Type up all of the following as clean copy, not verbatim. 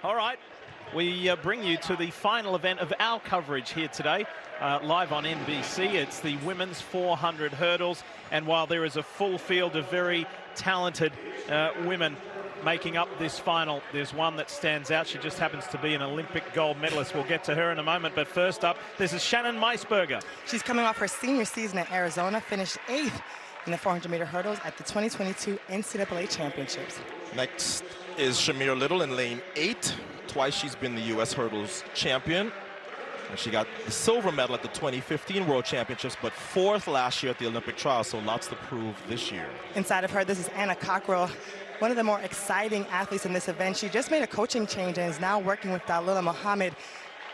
All right, we bring you to the final event of our coverage here today, live on NBC. It's the women's 400 hurdles, and while there is a full field of very talented women making up this final, there's one that stands out. She just happens to be an Olympic gold medalist. We'll get to her in a moment, but first up, this is Shannon Meisberger. She's coming off her senior season at Arizona, finished 8th in the 400-meter hurdles at the 2022 NCAA Championships. Next is Shamir Little in lane 8. Twice she's been the U.S. hurdles champion. And she got the silver medal at the 2015 World Championships, but 4th last year at the Olympic trials, so lots to prove this year. Inside of her, this is Anna Cockrell, one of the more exciting athletes in this event. She just made a coaching change and is now working with Dalila Muhammad.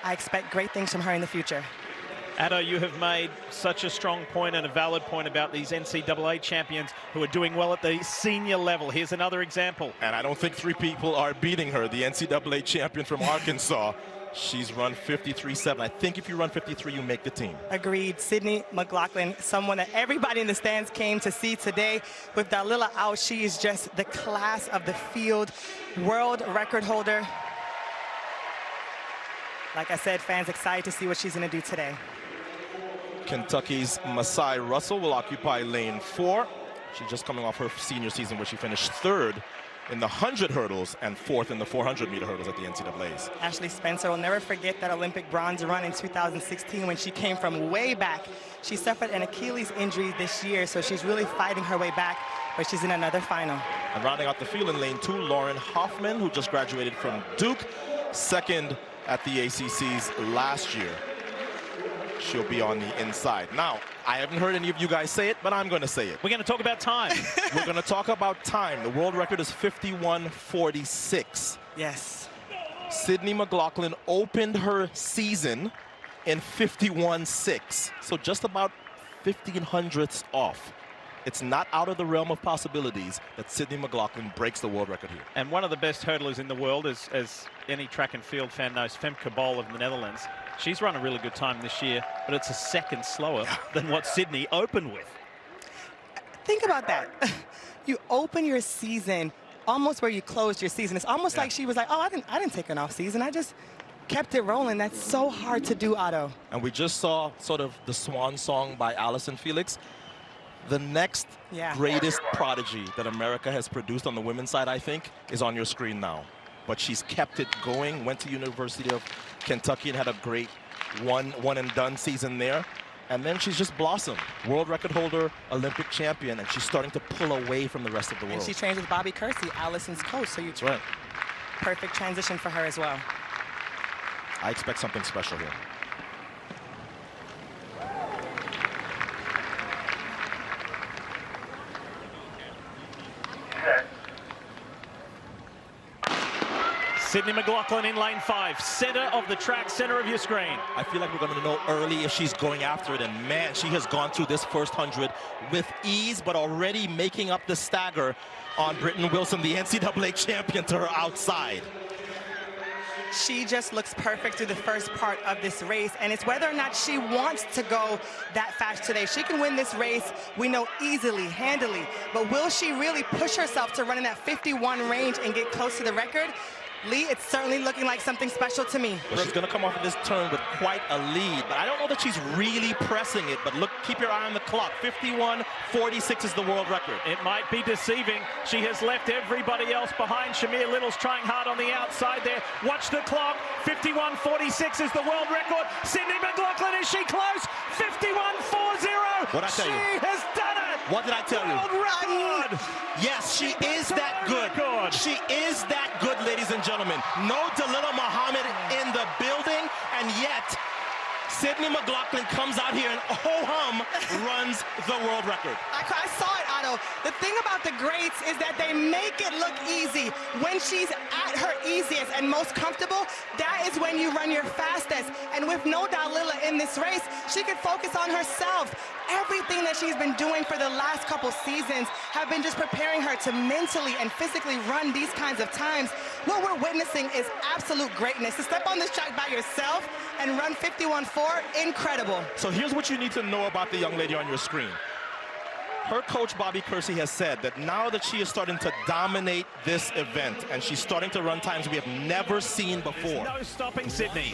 I expect great things from her in the future. Addo, you have made such a strong point and a valid point about these NCAA champions who are doing well at the senior level. Here's another example. And I don't think 3 people are beating her. The NCAA champion from Arkansas. She's run 53.7. I think if you run 53, you make the team. Agreed. Sydney McLaughlin, someone that everybody in the stands came to see today. With Dalila out, she is just the class of the field. World record holder. Like I said, fans excited to see what she's going to do today. Kentucky's Masai Russell will occupy lane 4. She's just coming off her senior season where she finished 3rd in the 100 hurdles and 4th in the 400-meter hurdles at the NCAAs. Ashley Spencer will never forget that Olympic bronze run in 2016 when she came from way back. She suffered an Achilles injury this year, so she's really fighting her way back, but she's in another final. And rounding out the field in lane 2, Lauren Hoffman, who just graduated from Duke, 2nd at the ACCs last year. She'll be on the inside. Now, I haven't heard any of you guys say it, but I'm going to say it. We're going to talk about time. We're going to talk about time. The world record is 51.46. Yes. Sydney McLaughlin opened her season in 51.6. So just about 15 hundredths off. It's not out of the realm of possibilities that Sydney McLaughlin breaks the world record here. And one of the best hurdlers in the world, as any track and field fan knows, Femke Bol of the Netherlands. She's run a really good time this year, but it's a second slower than what Sydney opened with. Think about that. You open your season almost where you closed your season. It's almost like she was like, oh, I didn't take an off season. I just kept it rolling. That's so hard to do, Otto. And we just saw sort of the swan song by Allison Felix. The next greatest prodigy that America has produced on the women's side, I think, is on your screen now. But she's kept it going, went to University of Kentucky and had a great one and done season there. And then she's just blossomed. World record holder, Olympic champion, and she's starting to pull away from the rest of the world. And she trains with Bobby Kersey, Allison's coach. So That's right. Perfect transition for her as well. I expect something special here. Sydney McLaughlin in lane 5, center of the track, center of your screen. I feel like we're going to know early if she's going after it, and man, she has gone through this first 100 with ease, but already making up the stagger on Britton Wilson, the NCAA champion, to her outside. She just looks perfect through the first part of this race, and it's whether or not she wants to go that fast today. She can win this race, we know, easily, handily, but will she really push herself to run in that 51 range and get close to the record? Lee, it's certainly looking like something special to me. Well, she's going to come off of this turn with quite a lead, but I don't know that she's really pressing it. But look, keep your eye on the clock. 51.46 is the world record. It might be deceiving. She has left everybody else behind. Shamir Little's trying hard on the outside there. Watch the clock. 51.46 is the world record. Sydney McLaughlin, is she close? 51.40. What'd I tell you? She has done it. What did I tell you? World record. Yes, she is that good. She is that good, ladies and gentlemen. No Dalila Muhammad in the building, and yet Sydney McLaughlin comes out here and ho-hum runs the world record. I saw it, Otto. The thing about the greats is that they make it look easy. When she's at her easiest and most comfortable, that is when you run your fastest. And with no Dalila in this race, she can focus on herself. Everything that she's been doing for the last couple seasons have been just preparing her to mentally and physically run these kinds of times. What we're witnessing is absolute greatness. To step on this track by yourself and run 51.4, incredible. So here's what you need to know about the young lady on your screen. Her coach, Bobby Kersey, has said that now that she is starting to dominate this event and she's starting to run times we have never seen before. There's no stopping Sydney.